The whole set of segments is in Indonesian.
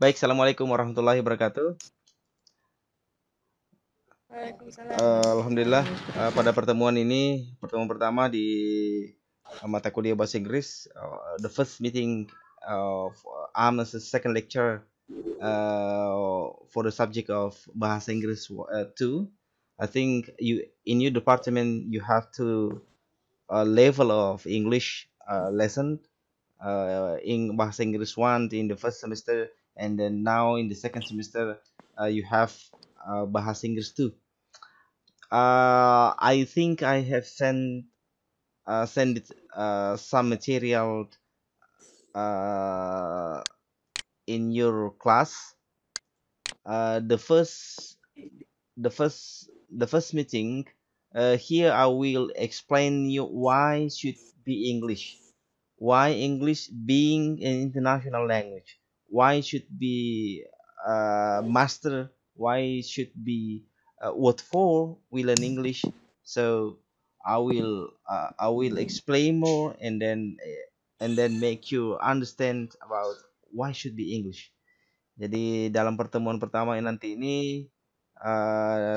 Baik, Assalamualaikum warahmatullahi wabarakatuh. Waalaikumsalam. Alhamdulillah, pada pertemuan ini, pertemuan pertama di mata kuliah bahasa Inggris, the first meeting of as a second lecture for the subject of bahasa Inggris 2. I think you in your department you have to level of English lesson in bahasa Inggris 1 in the first semester, and then now in the second semester you have bahasa Inggris 2. I think I have sent it, some material uh, in your class. The first meeting. Here I will explain you why should be English. Why English being an international language? Why should be master? Why should be what for we learn English? So I will explain more, and then make you understand about why should be English. Jadi dalam pertemuan pertama yang nanti ini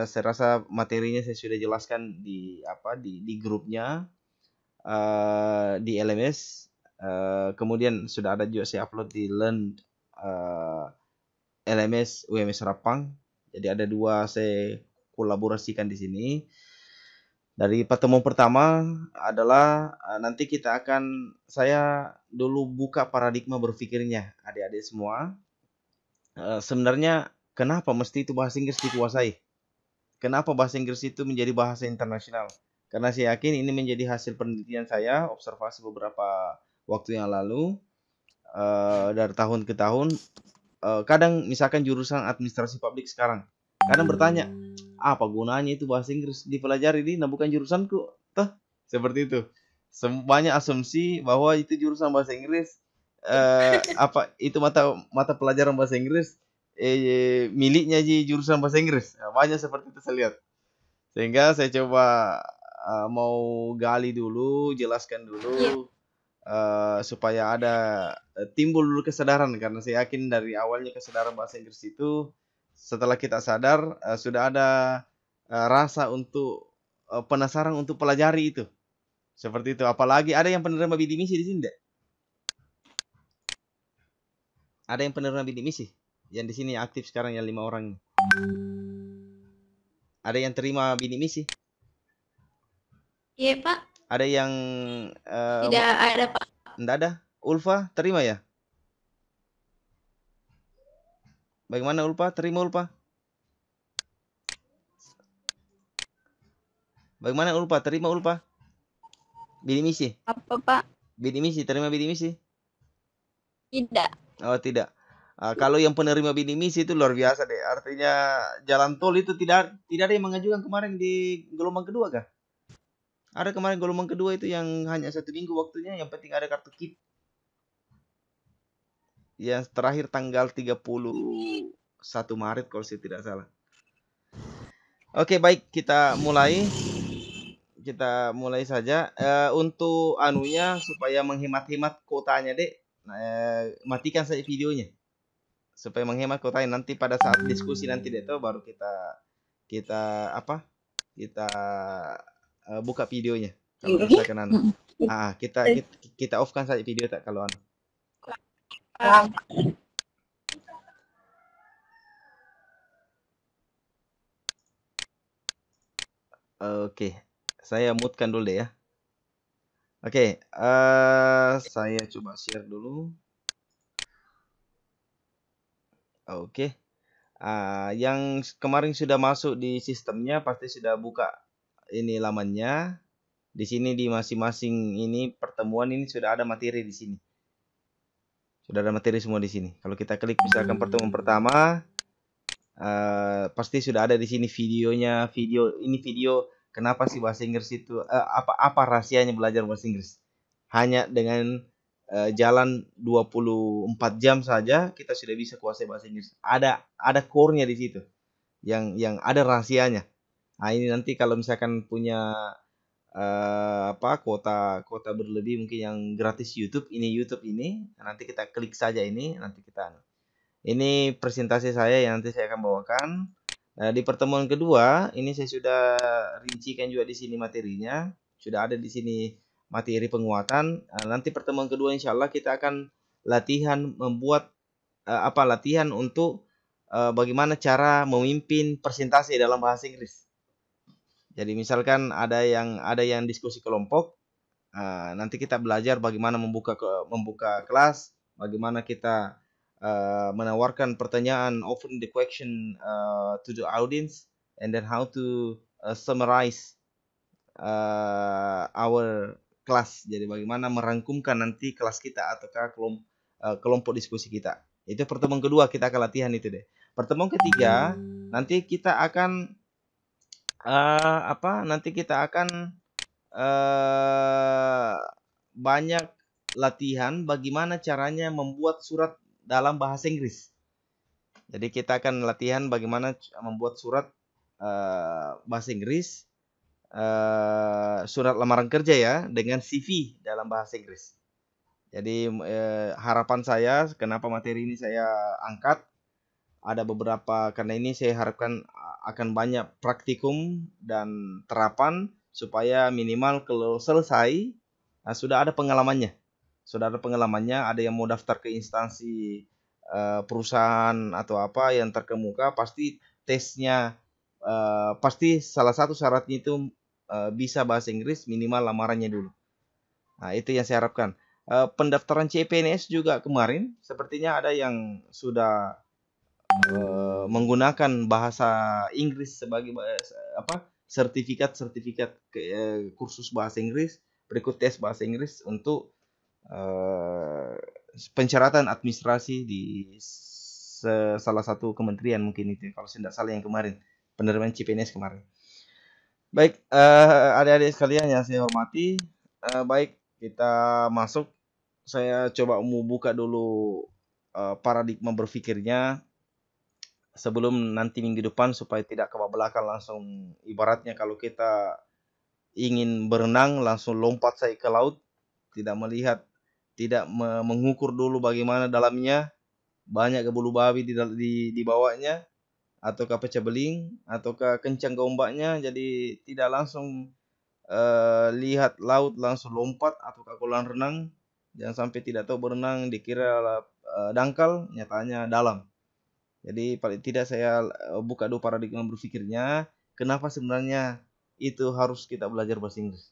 saya rasa materinya saya sudah jelaskan di grupnya, di LMS. Kemudian sudah ada juga saya upload di Learn LMS UMS Rapang. Jadi ada dua saya kolaborasikan di sini. Dari pertemuan pertama adalah nanti saya dulu buka paradigma berpikirnya adik-adik semua. Sebenarnya kenapa mesti itu bahasa Inggris dikuasai? Kenapa bahasa Inggris itu menjadi bahasa internasional? Karena saya yakin ini menjadi hasil penelitian saya, observasi beberapa waktu yang lalu, dari tahun ke tahun. Kadang misalkan jurusan administrasi publik sekarang, kadang bertanya, apa gunanya itu bahasa Inggris dipelajari di, nah bukan jurusanku, toh seperti itu. Banyak asumsi bahwa itu jurusan bahasa Inggris, apa itu mata mata pelajaran bahasa Inggris miliknya di jurusan bahasa Inggris. Nah, banyak seperti itu saya lihat. Sehingga saya coba mau gali dulu, jelaskan Iya. dulu, supaya ada timbul dulu kesadaran, karena saya yakin dari awalnya kesadaran bahasa Inggris itu setelah kita sadar sudah ada rasa untuk penasaran untuk pelajari itu. Seperti itu. Apalagi ada yang penerima bidik misi di sini, dek? Ada yang penerima bidik misi yang di sini aktif sekarang yang 5 orang. Ada yang terima bidik misi? Iya, Pak. Ada yang Tidak ada, Pak. enggak ada? Ulfa terima ya? Bagaimana Ulfa? Terima Ulfa? Bagaimana Ulfa? Terima Ulfa? Bidik misi? Apa, Pak? Bidik misi, terima bidik misi? Tidak. Oh, tidak. Kalau yang penerima bidik misi itu luar biasa deh. Artinya jalan tol itu tidak tidak ada yang mengajukan kemarin di gelombang kedua kah? Ada kemarin gelombang kedua itu yang hanya 1 minggu waktunya, yang penting ada kartu KIP. Yang terakhir tanggal 31 Maret kalau saya tidak salah. Oke, baik, kita mulai. Kita mulai saja. Untuk anunya supaya menghemat-hemat kuotanya, Dek. Matikan saja videonya supaya menghemat kuotanya. Nanti pada saat diskusi nanti deh tuh baru kita kita apa? Kita buka videonya. Kalau misalkan kita off kan saja video tak kalau anu. Oke. Saya mute-kan dulu deh ya. Oke, saya coba share dulu. Oke. Yang kemarin sudah masuk di sistemnya pasti sudah buka ini lamannya. Di sini di masing-masing ini pertemuan ini sudah ada materi di sini. Sudah ada materi semua di sini. Kalau kita klik misalkan pertemuan pertama, pasti sudah ada di sini videonya. Video kenapa sih bahasa Inggris itu, apa rahasianya belajar bahasa Inggris. Hanya dengan jalan 24 jam saja kita sudah bisa kuasai bahasa Inggris. Ada core-nya di situ. Yang ada rahasianya. Nah, ini nanti kalau misalkan punya kuota berlebih mungkin yang gratis YouTube ini, nanti kita klik saja ini, nanti kita Ini presentasi saya yang nanti saya akan bawakan. Di pertemuan kedua, ini saya sudah rincikan juga di sini materinya. Sudah ada di sini materi penguatan. Nanti pertemuan kedua insya Allah kita akan latihan membuat latihan untuk bagaimana cara memimpin presentasi dalam bahasa Inggris. Jadi misalkan ada yang diskusi kelompok, nanti kita belajar bagaimana membuka kelas, bagaimana kita menawarkan pertanyaan, offering the question to the audience, and then how to summarize our class. Jadi bagaimana merangkumkan nanti kelas kita ataukah kelompok diskusi kita. Itu pertemuan kedua kita akan latihan itu deh. Pertemuan ketiga nanti kita akan banyak latihan bagaimana caranya membuat surat dalam bahasa Inggris. Jadi kita akan latihan bagaimana membuat surat bahasa Inggris, surat lamaran kerja ya, dengan CV dalam bahasa Inggris. Jadi harapan saya, kenapa materi ini saya angkat, ada beberapa, karena ini saya harapkan akan banyak praktikum dan terapan supaya minimal kalau selesai sudah ada pengalamannya. Ada yang mau daftar ke instansi perusahaan atau apa yang terkemuka, pasti tesnya pasti salah satu syaratnya itu bisa bahasa Inggris, minimal lamarannya dulu. Nah, itu yang saya harapkan. Pendaftaran CPNS juga kemarin sepertinya ada yang sudah menggunakan bahasa Inggris sebagai sertifikat kursus bahasa Inggris, berikut tes bahasa Inggris untuk pensyaratan administrasi di salah satu kementerian mungkin itu, kalau saya tidak salah yang kemarin penerimaan CPNS kemarin. Baik, adik-adik sekalian yang saya hormati, baik kita masuk. Saya coba mau buka dulu paradigma berpikirnya sebelum nanti minggu depan supaya tidak kebablakan langsung. Ibaratnya kalau kita ingin berenang langsung lompat saya ke laut, tidak melihat, tidak mengukur dulu bagaimana dalamnya, banyak bulu babi di bawahnya, ataukah pecah beling, ataukah kencang ombaknya, jadi tidak langsung lihat laut langsung lompat, ataukah kolam renang, jangan sampai tidak tahu berenang dikira dangkal, nyatanya dalam. Jadi paling tidak saya buka dulu paradigma berpikirnya, kenapa sebenarnya itu harus kita belajar bahasa Inggris.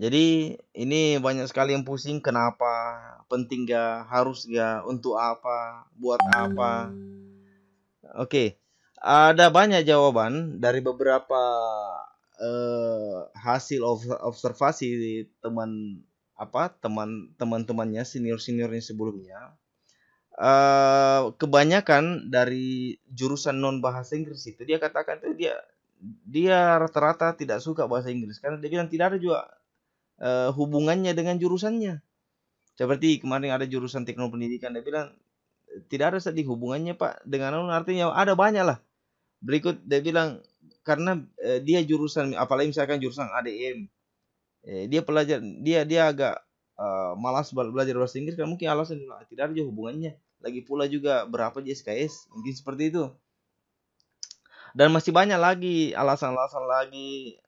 Jadi ini banyak sekali yang pusing, kenapa, penting gak, harus gak, untuk apa, buat apa. Oke, ada banyak jawaban dari beberapa hasil observasi teman-temannya, seniornya sebelumnya. Kebanyakan dari jurusan non bahasa Inggris itu dia katakan itu dia rata-rata tidak suka bahasa Inggris karena dia bilang tidak ada juga hubungannya dengan jurusannya. Seperti kemarin ada jurusan teknologi pendidikan, dia bilang tidak ada sedih hubungannya Pak dengan artinya ada banyak lah. Berikut dia bilang karena dia jurusan, apalagi misalkan jurusan ADM, dia agak malas belajar bahasa Inggris kan, mungkin alasan tidak ada juga hubungannya. Lagi pula juga berapa JSKS, mungkin seperti itu. Dan masih banyak lagi alasan-alasan lagi,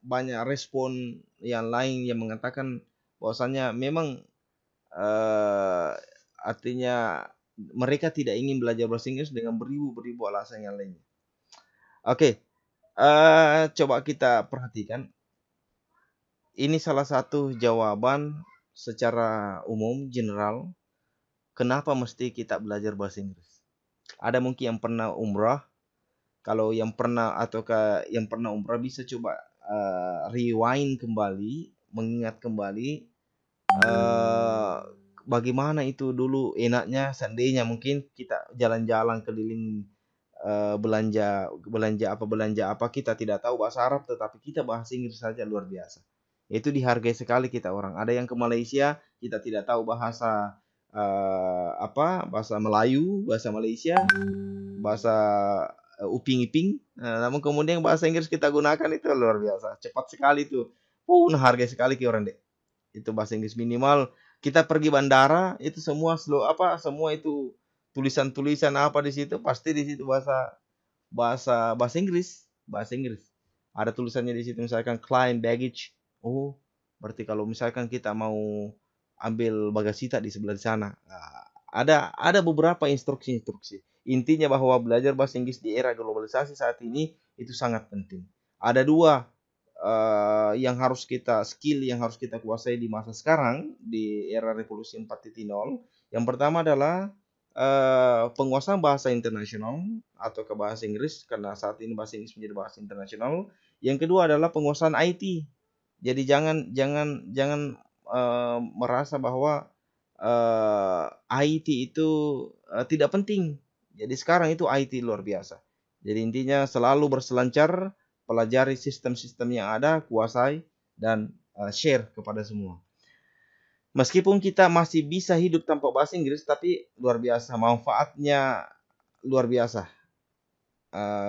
banyak respon yang lain yang mengatakan bahwasannya memang artinya mereka tidak ingin belajar bahasa Inggris dengan beribu-beribu alasan yang lainnya. Oke, coba kita perhatikan. Ini salah satu jawaban secara umum, general, kenapa mesti kita belajar bahasa Inggris. Ada mungkin yang pernah umrah. Kalau yang pernah umrah bisa coba rewind kembali, mengingat kembali bagaimana itu dulu enaknya, seandainya mungkin kita jalan-jalan keliling belanja apa, kita tidak tahu bahasa Arab tetapi kita bahasa Inggris saja luar biasa. Itu dihargai sekali kita orang. Ada yang ke Malaysia, kita tidak tahu bahasa bahasa Melayu, bahasa Malaysia, bahasa uping-iping, namun kemudian bahasa Inggris kita gunakan, itu luar biasa, cepat sekali itu. Hargai sekali ke orang dek. Itu bahasa Inggris minimal Kita pergi bandara itu semua semua itu tulisan-tulisan apa di situ pasti di situ bahasa Inggris, bahasa Inggris. Ada tulisannya di situ misalkan client baggage. Oh, berarti kalau misalkan kita mau ambil bagasita di sebelah sana. Nah, ada beberapa instruksi-instruksi. Intinya bahwa belajar bahasa Inggris di era globalisasi saat ini itu sangat penting. Ada dua skill yang harus kita kuasai di masa sekarang di era revolusi 4.0. Yang pertama adalah penguasaan bahasa internasional atau ke bahasa Inggris karena saat ini bahasa Inggris menjadi bahasa internasional. Yang kedua adalah penguasaan IT. Jadi jangan merasa bahwa IT itu tidak penting. Jadi sekarang itu IT luar biasa. Jadi intinya selalu berselancar, pelajari sistem-sistem yang ada, kuasai dan share kepada semua. Meskipun kita masih bisa hidup tanpa bahasa Inggris, tapi luar biasa manfaatnya luar biasa.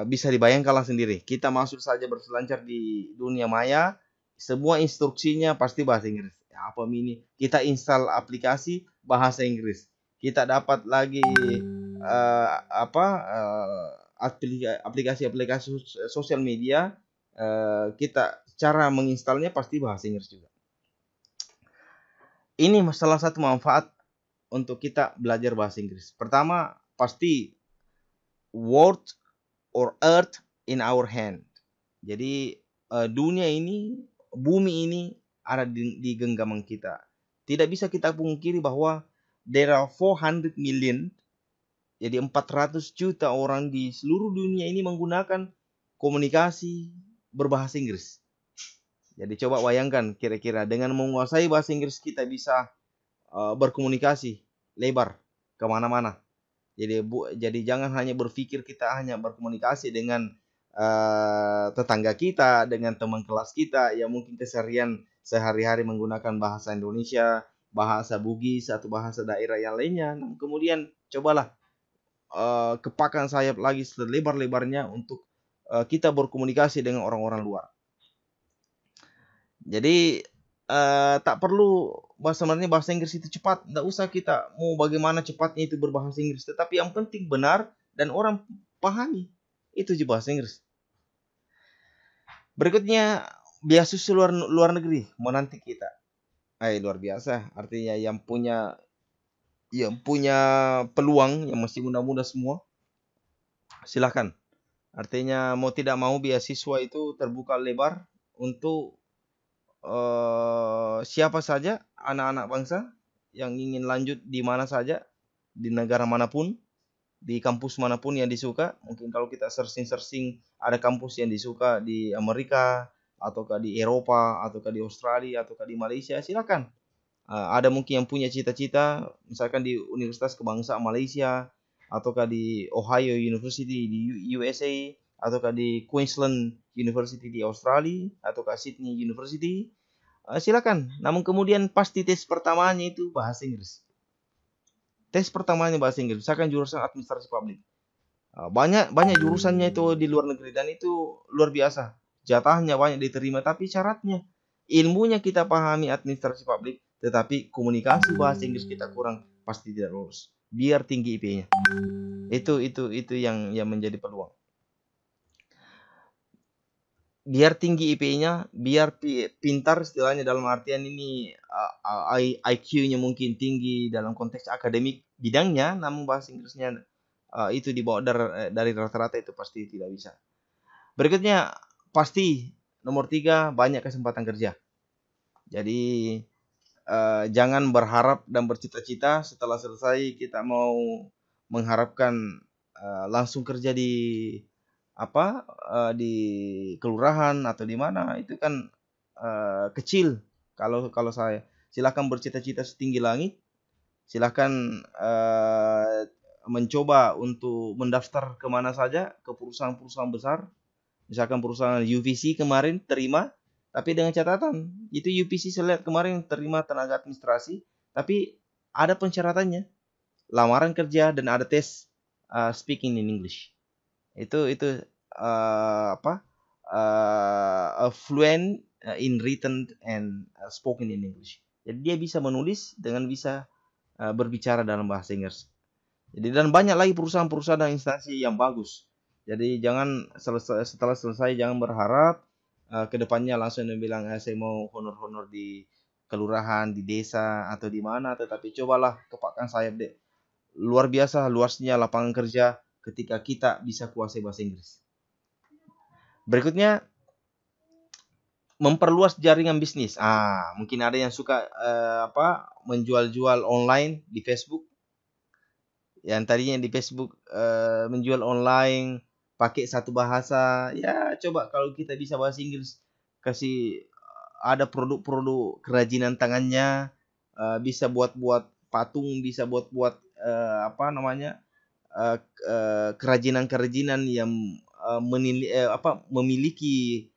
Bisa dibayangkanlah sendiri. Kita masuk saja berselancar di dunia maya, semua instruksinya pasti bahasa Inggris. Ya, apa ini? Kita install aplikasi bahasa Inggris. Kita dapat lagi aplikasi-aplikasi sosial media. Kita cara menginstalnya pasti bahasa Inggris juga. Ini salah satu manfaat untuk kita belajar bahasa Inggris. Pertama, pasti word or earth in our hand. Jadi dunia ini, bumi ini ada di genggaman kita. Tidak bisa kita pungkiri bahwa there are 400 million, jadi 400 juta orang di seluruh dunia ini menggunakan komunikasi berbahasa Inggris. Jadi coba bayangkan kira-kira dengan menguasai bahasa Inggris kita bisa berkomunikasi lebar kemana-mana. Jadi jangan hanya berpikir kita hanya berkomunikasi dengan tetangga kita, dengan teman kelas kita yang mungkin keseharian sehari-hari menggunakan bahasa Indonesia, bahasa Bugis atau bahasa daerah yang lainnya. Nah, kemudian cobalah kepakkan sayap lagi selebar-lebarnya untuk kita berkomunikasi dengan orang-orang luar. Jadi tak perlu sebenarnya bahasa Inggris itu cepat. Tidak usah kita mau bagaimana cepatnya itu berbahasa Inggris. Tetapi yang penting benar dan orang pahami. Itu aja bahasa Inggris. Berikutnya beasiswa luar negeri menanti kita. Luar biasa. Artinya yang punya peluang yang masih muda-muda semua, silahkan. Artinya mau tidak mau beasiswa itu terbuka lebar untuk siapa saja anak-anak bangsa yang ingin lanjut di mana saja, di negara manapun, di kampus manapun yang disuka. Mungkin kalau kita searching ada kampus yang disuka di Amerika ataukah di Eropa ataukah di Australia ataukah di Malaysia, silakan. Ada mungkin yang punya cita-cita misalkan di Universitas Kebangsaan Malaysia ataukah di Ohio University di USA ataukah di Queensland University di Australia ataukah Sydney University, silakan. Namun kemudian pasti tes pertamanya itu bahasa Inggris. Tes pertamanya bahasa Inggris. Misalkan jurusan administrasi publik. Banyak jurusannya itu di luar negeri dan itu luar biasa. Jatahnya banyak diterima, tapi syaratnya ilmunya kita pahami administrasi publik, tetapi komunikasi bahasa Inggris kita kurang, pasti tidak lulus. Biar tinggi IP-nya. Itu yang menjadi peluang. Biar tinggi IP-nya, biar pintar istilahnya dalam artian ini IQ-nya mungkin tinggi dalam konteks akademik bidangnya, namun bahasa Inggrisnya itu di bawah dari rata-rata, itu pasti tidak bisa. Berikutnya pasti nomor 3, banyak kesempatan kerja. Jadi jangan berharap dan bercita-cita setelah selesai kita mau mengharapkan langsung kerja di di kelurahan atau di mana. Itu kan kecil. Kalau saya, silakan bercita-cita setinggi langit. Silakan mencoba untuk mendaftar kemana saja, ke perusahaan-perusahaan besar. Misalkan perusahaan UVC kemarin terima, tapi dengan catatan itu UVC saya lihat kemarin terima tenaga administrasi, tapi ada persyaratannya, lamaran kerja dan ada tes speaking in English. Itu fluent in written and spoken in English. Jadi dia bisa menulis dengan bisa berbicara dalam bahasa Inggris. Jadi dan banyak lagi perusahaan-perusahaan dan instansi yang bagus. Jadi jangan setelah selesai jangan berharap kedepannya langsung bilang saya mau honor-honor di kelurahan, di desa atau di mana, tetapi cobalah kepakkan sayap deh. Luar biasa luasnya lapangan kerja ketika kita bisa kuasai bahasa Inggris. Berikutnya, memperluas jaringan bisnis. Mungkin ada yang suka menjual-jual online di Facebook. Yang tadinya di Facebook menjual online pakai satu bahasa, ya coba kalau kita bisa bahasa Inggris, kasih ada produk-produk kerajinan tangannya, bisa buat-buat patung, bisa buat-buat kerajinan-kerajinan yang memiliki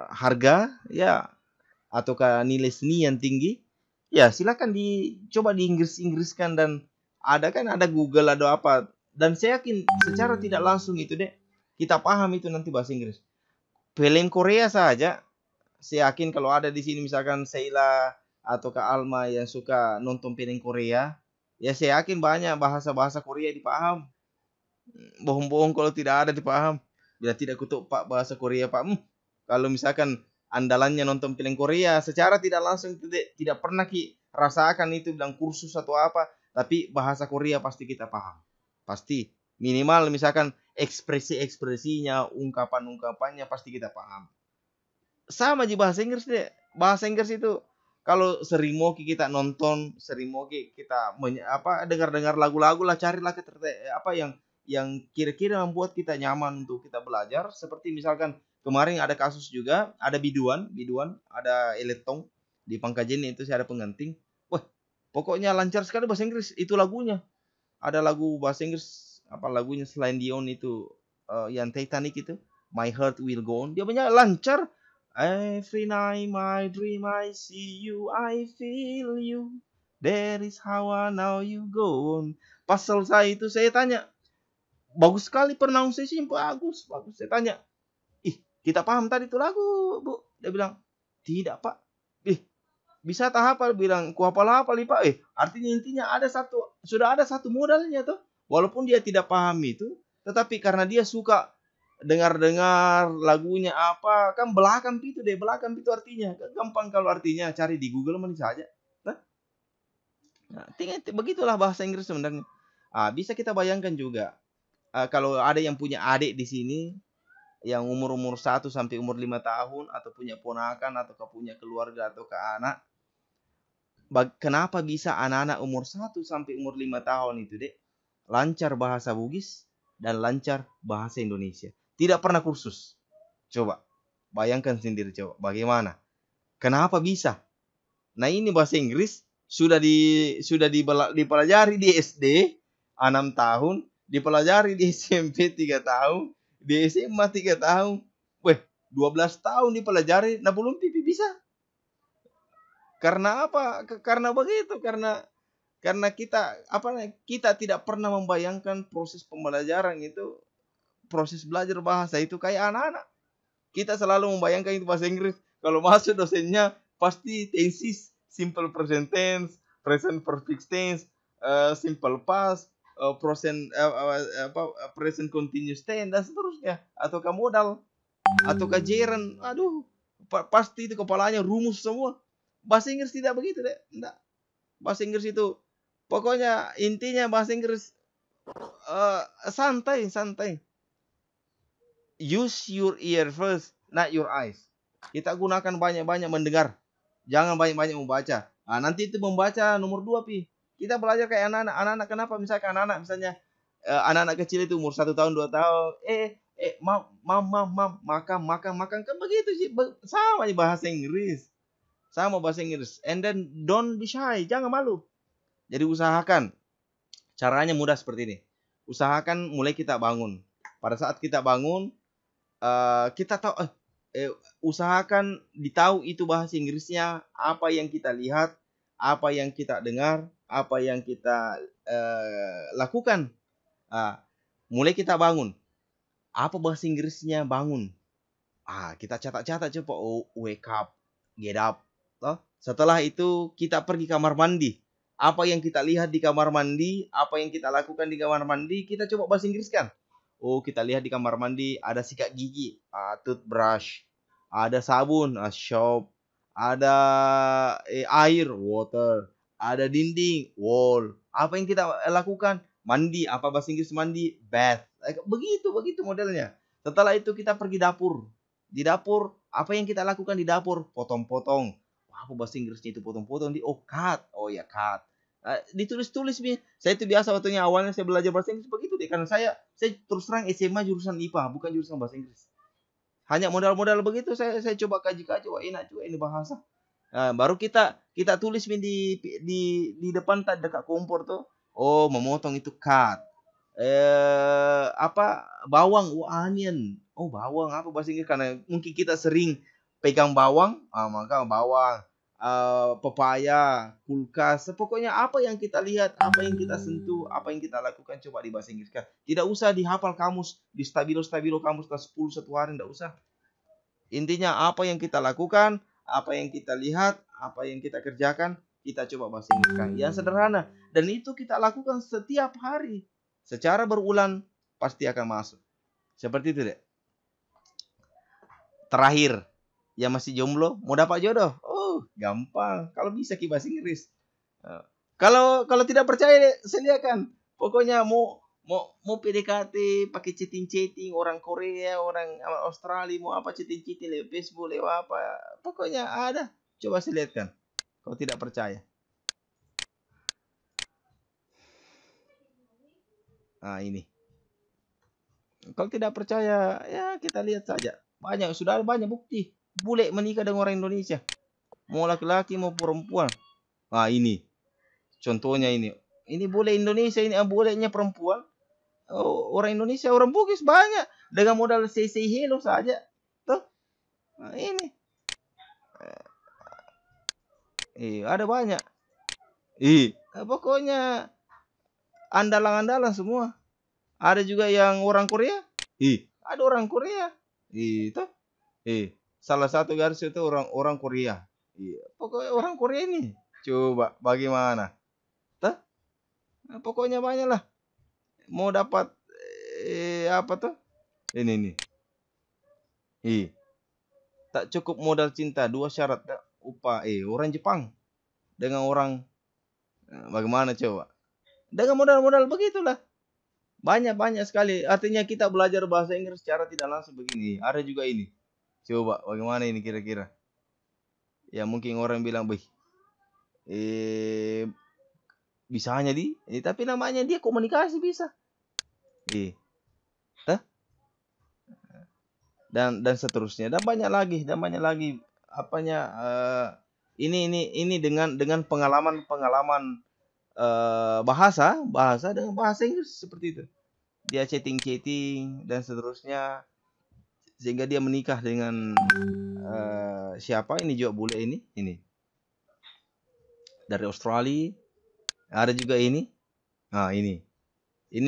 harga ya ataukah nilai seni yang tinggi, ya silakan dicoba di Inggris-Inggriskan, dan ada Google, ada apa, dan saya yakin secara tidak langsung itu deh kita paham itu nanti bahasa Inggris. Film Korea saja saya yakin kalau ada di sini misalkan Sheila atau Kak Alma yang suka nonton film Korea, ya saya yakin banyak bahasa-bahasa Korea dipaham. Bohong-bohong kalau tidak ada dipaham. Bila tidak kutuk Pak bahasa Korea Pak, kalau misalkan andalannya nonton film Korea, secara tidak langsung tidak pernah rasakan itu bilang kursus atau apa, tapi bahasa Korea pasti kita paham. Pasti minimal misalkan ekspresi-ekspresinya, ungkapan-ungkapannya pasti kita paham. Sama di bahasa Inggris deh. Bahasa Inggris itu kalau sering mau kita nonton, sering mau kita dengar-dengar lagu-lagu lah, carilah yang kira-kira membuat kita nyaman untuk kita belajar. Seperti misalkan kemarin ada kasus juga, ada biduan, ada eletong di Pangkajen itu saya ada pengantin. Wah, pokoknya lancar sekali bahasa Inggris itu lagunya. Ada lagu bahasa Inggris lagunya selain Dion itu yang Titanic itu, My Heart Will Go On. Dia banyak lancar. Every night my dream I see you, I feel you. That is how I know you go on. Pas selesai itu saya tanya, bagus sekali pronunciation, bagus. Saya tanya, kita paham tadi itu lagu, Bu? Dia bilang, tidak Pak. Bisa tak hafal? Bilang, ku hafal Pak. Artinya intinya sudah ada satu modalnya tuh. Walaupun dia tidak paham itu, tetapi karena dia suka dengar-dengar lagunya apa, kan belakang itu artinya. Gampang kalau artinya cari di Google mana saja. Nah, begitulah bahasa Inggris sebenarnya. Bisa kita bayangkan juga. Kalau ada yang punya adik di sini yang umur 1 sampai umur 5 tahun, atau punya ponakan, atau punya keluarga atau ke anak, kenapa bisa anak-anak umur 1 sampai umur 5 tahun itu lancar bahasa Bugis dan lancar bahasa Indonesia, tidak pernah kursus? Coba bayangkan sendiri, coba bagaimana, kenapa bisa? Nah, ini bahasa Inggris sudah dipelajari di SD 6 tahun, dipelajari di SMP 3 tahun, di SMA 3 tahun. 12 tahun dipelajari, nah belum pipi bisa. Karena apa? Karena begitu, karena kita tidak pernah membayangkan proses pembelajaran itu, proses belajar bahasa itu kayak anak-anak. Kita selalu membayangkan itu bahasa Inggris, kalau masuk dosennya pasti tenses, simple present tense, present perfect tense, simple past, present continuous tense, dan seterusnya. Ataukah modal, ataukah gerund. Aduh, pasti itu kepalanya rumus semua. Bahasa Inggris tidak begitu deh. Enggak. Bahasa Inggris itu pokoknya intinya bahasa Inggris santai. Use your ear first, not your eyes. Kita gunakan banyak-banyak mendengar, jangan banyak-banyak membaca. Nanti itu membaca nomor 2 pi. Kita belajar kayak anak-anak. Kenapa misalkan anak-anak anak kecil itu umur 1 tahun 2 tahun, makan kan begitu sih, sama bahasa Inggris. Sama bahasa Inggris. And then don't be shy, jangan malu. Jadi usahakan, caranya mudah seperti ini. Usahakan mulai kita bangun. Pada saat kita bangun, kita tahu, usahakan ditahu itu bahasa Inggrisnya, apa yang kita lihat, apa yang kita dengar, apa yang kita lakukan. Mulai kita bangun. Apa bahasa Inggrisnya bangun? Kita catat coba. Wake up, get up. Toh. Setelah itu kita pergi kamar mandi. Apa yang kita lihat di kamar mandi, apa yang kita lakukan di kamar mandi, kita coba bahasa Inggriskan. Oh, kita lihat di kamar mandi ada sikat gigi, toothbrush, ada sabun, soap, ada air, water, ada dinding, wall. Apa yang kita lakukan? Mandi. Apa bahasa Inggris mandi? Bath. Begitu modelnya. Setelah itu kita pergi dapur. Di dapur, apa yang kita lakukan di dapur? Potong-potong. Apa bahasa Inggrisnya itu potong-potong? Cut. Oh ya, cut. Ditulis-tulis nih. Saya itu biasa waktunya awalnya saya belajar bahasa Inggris begitu deh. Karena saya terus terang SMA jurusan IPA, bukan jurusan bahasa Inggris. Hanya modal-modal begitu saya coba kaji-kaji. Wah, enak juga ini bahasa. Nah, baru kita tulis di depan dekat kompor tuh. Oh, memotong itu cut. Bawang, onion. Oh, bawang apa bahasa Inggris? Karena mungkin kita sering pegang bawang, maka bawang, pepaya, kulkas. Pokoknya apa yang kita lihat, apa yang kita sentuh, apa yang kita lakukan coba di bahasa Inggris kan. Tidak usah dihafal kamus, di stabilo kamus kelas 10 satu hari, tidak usah. Intinya apa yang kita lakukan, apa yang kita lihat, apa yang kita kerjakan, kita coba bahasa Inggris kan. Yang sederhana. Dan itu kita lakukan setiap hari. Secara berulang pasti akan masuk. Seperti itu deh. Terakhir, yang masih jomblo mau dapat jodoh, gampang. Kalau bisa ke bahasa Inggris. Kalau tidak percaya, saya lihatkan. Pokoknya mau PDKT pakai chatting orang Korea, orang Australia, mau apa chatting lewat Facebook, lewat apa. Pokoknya ada. Coba saya lihatkan. Kalau tidak percaya. Nah, ini. Kalau tidak percaya, ya kita lihat saja. Sudah ada banyak bukti. Bule menikah dengan orang Indonesia. Mau laki-laki, mau perempuan. Nah, ini. Contohnya ini. Ini bule Indonesia, ini bulenya perempuan. Orang Indonesia, orang Bugis banyak. Dengan modal say hello saja. Tuh. Nah, ini. Ada banyak. Pokoknya andalan-andalan semua. Ada juga yang orang Korea. Ada orang Korea. Itu. Salah satu garis itu orang Korea. Pokoknya orang Korea ini. Coba bagaimana? Tuh. Nah, pokoknya banyak lah. Mau dapat apa tuh? Ini. Tak cukup modal cinta, 2 syarat. Upah. Orang Jepang dengan orang bagaimana coba? Dengan modal-modal begitulah. Banyak sekali. Artinya kita belajar bahasa Inggris secara tidak langsung begini. Ada juga ini. Coba bagaimana ini kira-kira? Ya mungkin orang bilang, bisa hanya tapi namanya dia komunikasi bisa. Dan seterusnya. Dan banyak lagi. Apanya? Ini dengan pengalaman bahasa dengan bahasa Inggris seperti itu. Dia chatting dan seterusnya sehingga dia menikah dengan siapa ini juga bule ini dari Australia. Ada juga ini. Nah, ini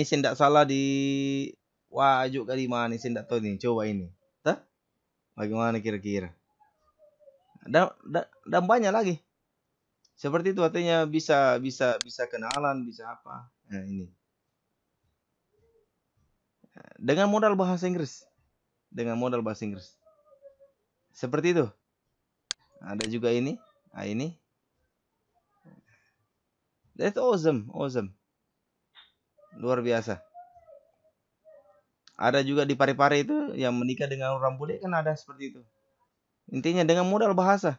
saya tidak salah di Wajuk kali mana, saya tidak tahu nih. Coba ini. Tah? Bagaimana kira-kira? Dan banyak lagi. Seperti itu, artinya bisa kenalan, bisa apa. Nah, ini. Dengan modal bahasa Inggris. Seperti itu. Ada juga ini. Nah, ini. That's awesome. Luar biasa. Ada juga di Parepare itu yang menikah dengan orang bule, kan ada seperti itu. Intinya dengan modal bahasa.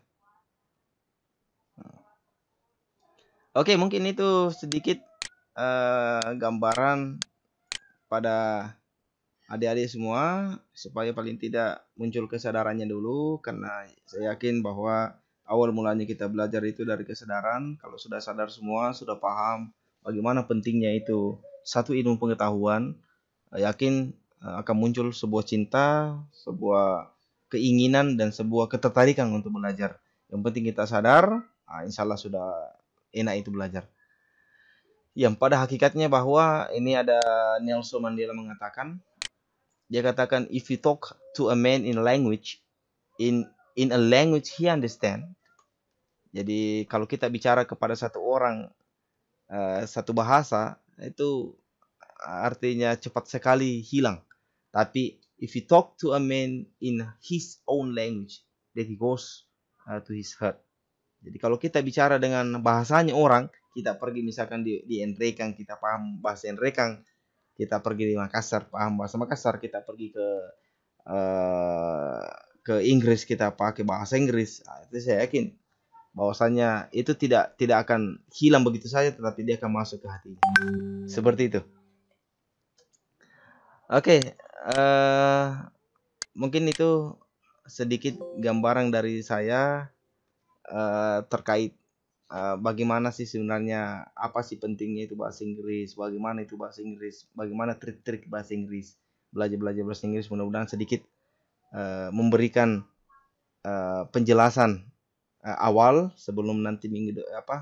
Oke, mungkin itu sedikit gambaran pada adik-adik semua supaya paling tidak muncul kesadarannya dulu, karena saya yakin bahwa awal mulanya kita belajar itu dari kesadaran. Kalau sudah sadar semua, sudah paham bagaimana pentingnya itu satu ilmu pengetahuan, yakin akan muncul sebuah cinta, sebuah keinginan dan sebuah ketertarikan untuk belajar. Yang penting kita sadar, insya Allah sudah enak itu belajar. Yang pada hakikatnya bahwa ini ada Nelson Mandela mengatakan, dia katakan, if you talk to a man in language, in in a language he understand. Jadi kalau kita bicara kepada satu orang satu bahasa, itu artinya cepat sekali hilang. Tapi if you talk to a man in his own language, then he goes to his heart. Jadi kalau kita bicara dengan bahasanya orang, kita pergi misalkan di Enrekang, kita paham bahasa Enrekang, kita pergi di Makassar, paham bahasa Makassar, kita pergi ke Inggris, kita pakai bahasa Inggris. Nah, itu saya yakin bahwasanya itu tidak akan hilang begitu saja, tetapi dia akan masuk ke hati. Seperti itu. Oke, mungkin itu sedikit gambaran dari saya terkait bagaimana sih sebenarnya, apa sih pentingnya itu bahasa Inggris, bagaimana itu bahasa Inggris, bagaimana trik-trik bahasa Inggris, belajar bahasa Inggris. Mudah-mudahan sedikit memberikan penjelasan awal sebelum nanti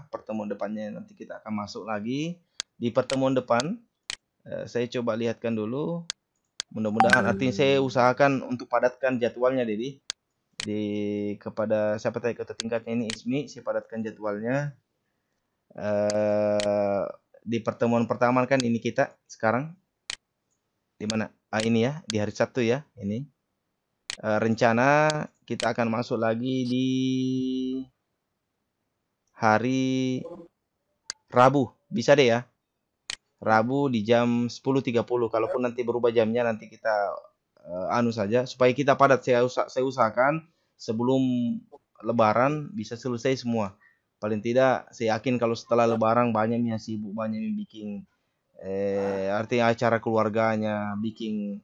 pertemuan depannya nanti kita akan masuk lagi. Di pertemuan depan saya coba lihatkan dulu. Mudah-mudahan, artinya saya usahakan untuk padatkan jadwalnya, Dedi. Kepada siapa tadi ketua tingkatnya ini, Ismi, saya padatkan jadwalnya. Di pertemuan pertama kan ini kita sekarang di mana? Ini ya, di hari Sabtu ya, ini. Rencana kita akan masuk lagi di hari Rabu, bisa deh ya. Rabu di jam 10.30. Kalaupun nanti berubah jamnya, nanti kita saja supaya kita padat. Saya usahakan sebelum Lebaran bisa selesai semua. Paling tidak saya yakin kalau setelah Lebaran banyak yang sibuk, banyak yang bikin artinya acara keluarganya, bikin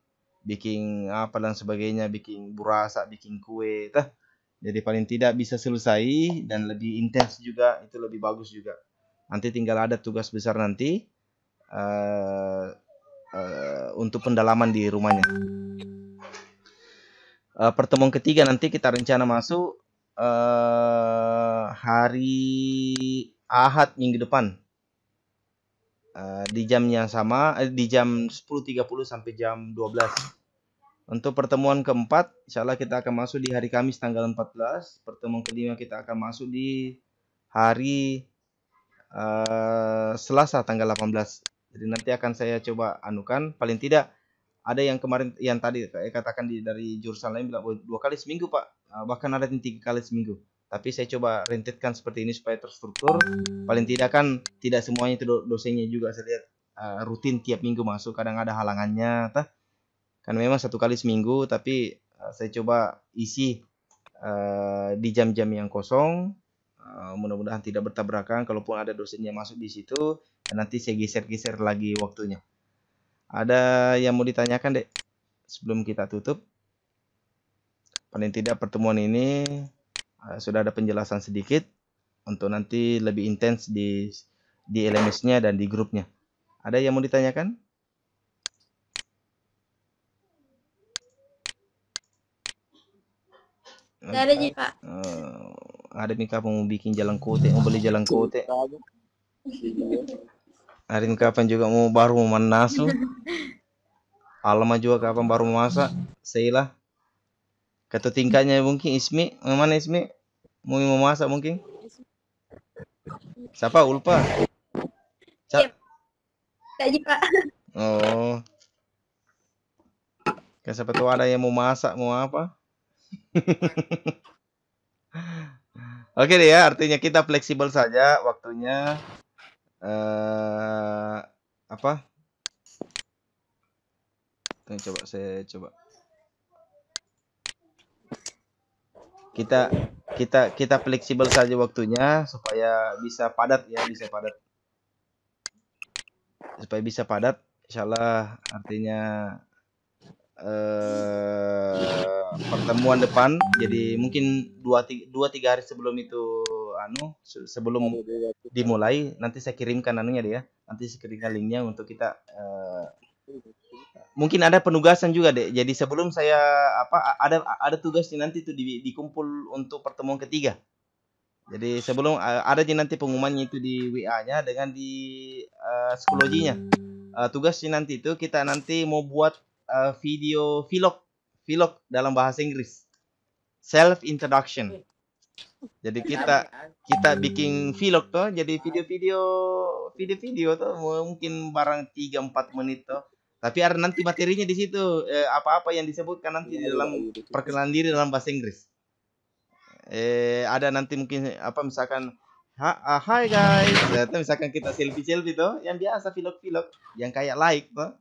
apa dan sebagainya, bikin burasa, bikin kue, jadi paling tidak bisa selesai dan lebih intens juga, itu lebih bagus juga. Nanti tinggal ada tugas besar nanti untuk pendalaman di rumahnya. Pertemuan ketiga nanti kita rencana masuk hari Ahad minggu depan. Di jam yang sama, di jam 10.30 sampai jam 12. Untuk pertemuan keempat, insyaallah kita akan masuk di hari Kamis tanggal 14. Pertemuan kelima kita akan masuk di hari Selasa tanggal 18. Jadi nanti akan saya coba anukan, paling tidak ada yang kemarin yang tadi katakan dari jurusan lain bilang 2 kali seminggu Pak, bahkan ada yang 3 kali seminggu. Tapi saya coba rentetkan seperti ini supaya terstruktur. Paling tidak kan tidak semuanya itu dosennya juga saya lihat rutin tiap minggu masuk, kadang ada halangannya, kan memang 1 kali seminggu, tapi saya coba isi di jam-jam yang kosong. Mudah-mudahan tidak bertabrakan. Kalaupun ada dosennya masuk di situ, nanti saya geser-geser lagi waktunya. Ada yang mau ditanyakan, Dek, sebelum kita tutup? Paling tidak pertemuan ini sudah ada penjelasan sedikit untuk nanti lebih intens di LMS-nya dan di grupnya. Ada yang mau ditanyakan? Ada sih Pak. Ada Mika mau bikin jalan kote, mau beli jalan kote. Hari ini kapan juga baru mau manasu. Alma juga kapan baru mau masak. Seilah. Ketua tingkatnya mungkin Ismi. Mana Ismi? Mau masak mungkin? Siapa? Ulpa? Iya. Pak. Oh. Kan siapa tahu ada yang mau masak, mau apa? Oke deh ya, artinya kita fleksibel saja waktunya. Apa? Saya coba. Kita fleksibel saja waktunya supaya bisa padat ya, supaya bisa padat. Insyaallah artinya pertemuan depan, jadi mungkin 2-3 hari sebelum itu sebelum dimulai nanti saya kirimkan anunya deh ya, nanti saya kirimkan linknya untuk kita mungkin ada penugasan juga deh. Jadi sebelum saya ada tugasnya nanti itu dikumpul untuk pertemuan ketiga. Jadi sebelum ada nanti pengumumannya itu di WA-nya dengan di psikologinya. Tugasnya nanti itu kita nanti mau buat video vlog dalam bahasa Inggris. self introduction. Jadi kita bikin vlog tuh, jadi video tuh mungkin barang 3-4 menit tuh. Tapi ada nanti materinya di situ, apa-apa yang disebutkan nanti di dalam perkenalan diri dalam bahasa Inggris. Ada nanti mungkin apa misalkan hi guys, atau misalkan kita selfie tuh yang biasa vlog yang kayak like tuh.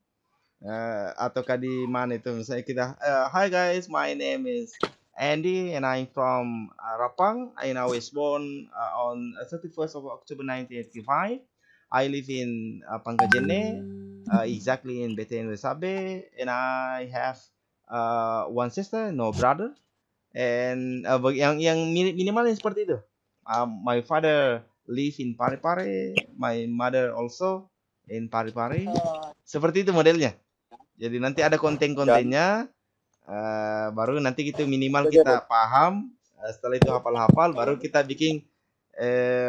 Atau di mana itu misalnya kita hi guys, my name is Andy and I'm from Rapang, and I was born on 31st of October 1985. I live in Pangkajene, exactly in Beten Wesabe, and I have one sister, no brother. And yang minimalnya seperti itu. My father live in Parepare, my mother also in Parepare. Seperti itu modelnya. Jadi nanti ada konten-kontennya, baru nanti gitu minimal kita paham. Setelah itu hafal-hafal, baru kita bikin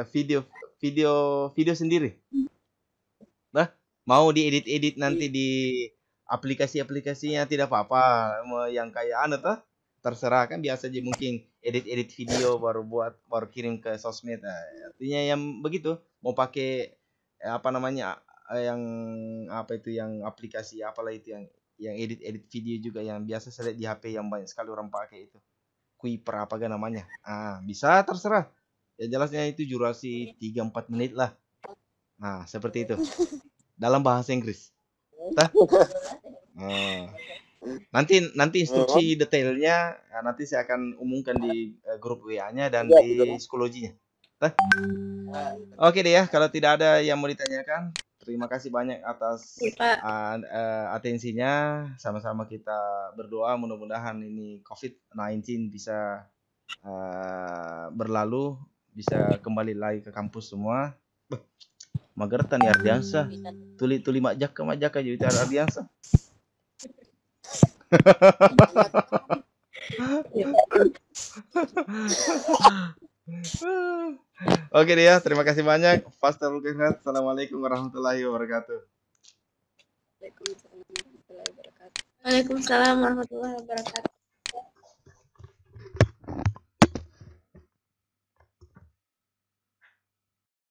video sendiri. Nah, mau diedit-edit nanti di aplikasinya tidak apa-apa. Yang kayak tuh terserah, kan biasa aja mungkin edit video baru kirim ke sosmed. Artinya yang begitu, mau pakai apa namanya yang aplikasi apalah itu yang edit video juga yang biasa saya lihat di HP yang banyak sekali orang pakai itu. Kuiper apa namanya. Bisa terserah. Ya jelasnya itu durasi 3-4 menit lah. Nah, seperti itu. Dalam bahasa Inggris. Nanti instruksi detailnya nanti saya akan umumkan di grup WA-nya dan di psikologinya. Oke deh ya, kalau tidak ada yang mau ditanyakan, terima kasih banyak atas atensinya. Sama-sama kita berdoa mudah-mudahan ini COVID-19 bisa berlalu, bisa kembali lagi ke kampus semua. Magertan ya Ardiansa. Tuli majaka jadi Ardiansa. Oke deh ya, terima kasih banyak. Assalamualaikum warahmatullahi wabarakatuh. Waalaikumsalam warahmatullahi wabarakatuh.